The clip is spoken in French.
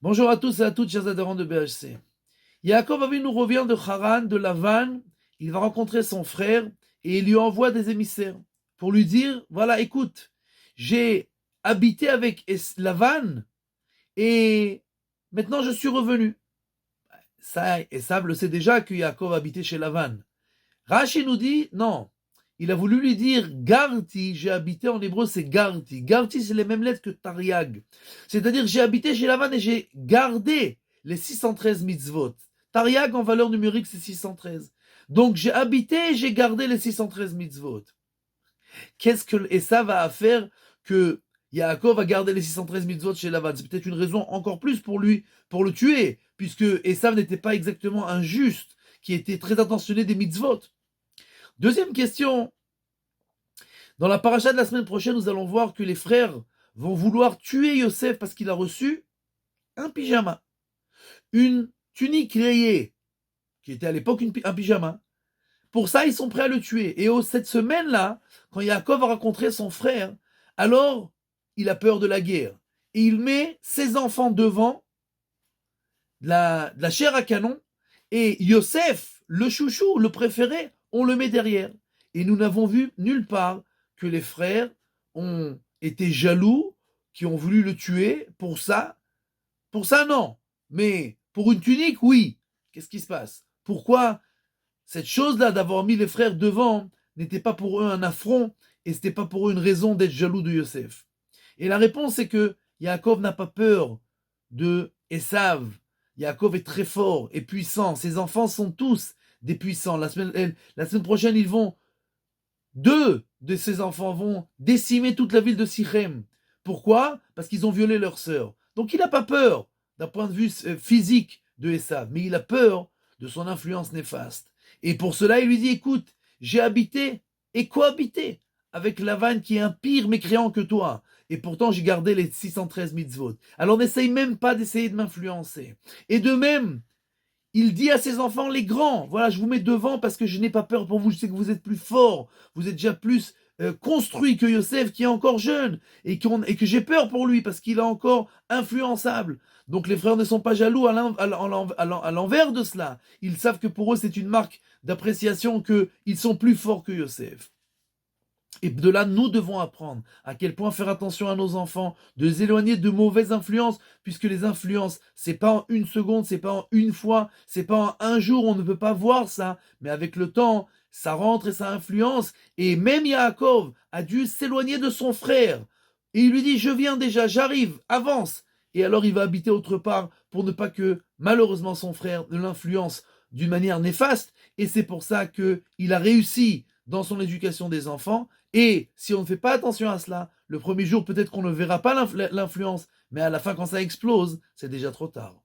Bonjour à tous et à toutes, chers adhérents de BHC. Yaakov Avinu revient de Haran, de Lavan. Il va rencontrer son frère et il lui envoie des émissaires pour lui dire, voilà, écoute, j'ai habité avec Lavan et maintenant je suis revenu. Ça, Esav le sait déjà que Yaakov habitait chez Lavan. Rashi nous dit, non, il a voulu lui dire Garti, j'ai habité, en hébreu c'est Garti. Garti, c'est les mêmes lettres que Tariag. C'est-à-dire, j'ai habité chez Lavan et j'ai gardé les 613 mitzvot. Tariag, en valeur numérique, c'est 613. Donc, j'ai habité et j'ai gardé les 613 mitzvot. Qu'est-ce que Esav a à faire que Yaakov a gardé les 613 mitzvot chez Lavan? C'est peut-être une raison encore plus pour lui, pour le tuer, puisque Esav n'était pas exactement injuste, qui était très attentionné des mitzvot. Deuxième question. Dans la paracha de la semaine prochaine, nous allons voir que les frères vont vouloir tuer Yosef parce qu'il a reçu un pyjama, une tunique rayée, qui était à l'époque un pyjama. Pour ça, ils sont prêts à le tuer. Et cette semaine-là, quand Yaakov va rencontrer son frère, alors il a peur de la guerre. Et il met ses enfants devant de la chair à canon, et Yosef, le chouchou, le préféré, on le met derrière. Et nous n'avons vu nulle part que les frères ont été jaloux, qui ont voulu le tuer pour ça. Pour ça, non. Mais pour une tunique, oui. Qu'est-ce qui se passe? Pourquoi cette chose-là d'avoir mis les frères devant n'était pas pour eux un affront et ce n'était pas pour eux une raison d'être jaloux de Yosef? Et la réponse est que Yaakov n'a pas peur de Esav. Yaakov est très fort et puissant. Ses enfants sont tous des puissants. La semaine prochaine, deux de ses enfants vont décimer toute la ville de Sichem. Pourquoi? Parce qu'ils ont violé leur sœur. Donc il n'a pas peur d'un point de vue physique de Esav, mais il a peur de son influence néfaste. Et pour cela, il lui dit, écoute, j'ai habité et cohabité avec Lavan qui est un pire mécréant que toi. Et pourtant, j'ai gardé les 613 mitzvot. Alors n'essaye même pas d'essayer de m'influencer. Et de même, il dit à ses enfants, les grands, voilà, je vous mets devant parce que je n'ai pas peur pour vous, je sais que vous êtes plus forts, vous êtes déjà plus construit que Yosef qui est encore jeune, et que j'ai peur pour lui parce qu'il est encore influençable. Donc les frères ne sont pas jaloux à l'envers de cela. Ils savent que pour eux c'est une marque d'appréciation qu'ils sont plus forts que Yosef. Et de là, nous devons apprendre à quel point faire attention à nos enfants, de les éloigner de mauvaises influences, puisque les influences, c'est pas en une seconde, c'est pas en une fois, c'est pas en un jour, on ne peut pas voir ça, mais avec le temps, ça rentre et ça influence. Et même Yaakov a dû s'éloigner de son frère. Et il lui dit, je viens déjà, j'arrive, avance. Et alors il va habiter autre part pour ne pas que, malheureusement, son frère ne l'influence d'une manière néfaste. Et c'est pour ça qu'il a réussi dans son éducation des enfants. Et si on ne fait pas attention à cela, le premier jour, peut-être qu'on ne verra pas l'influence, mais à la fin, quand ça explose, c'est déjà trop tard.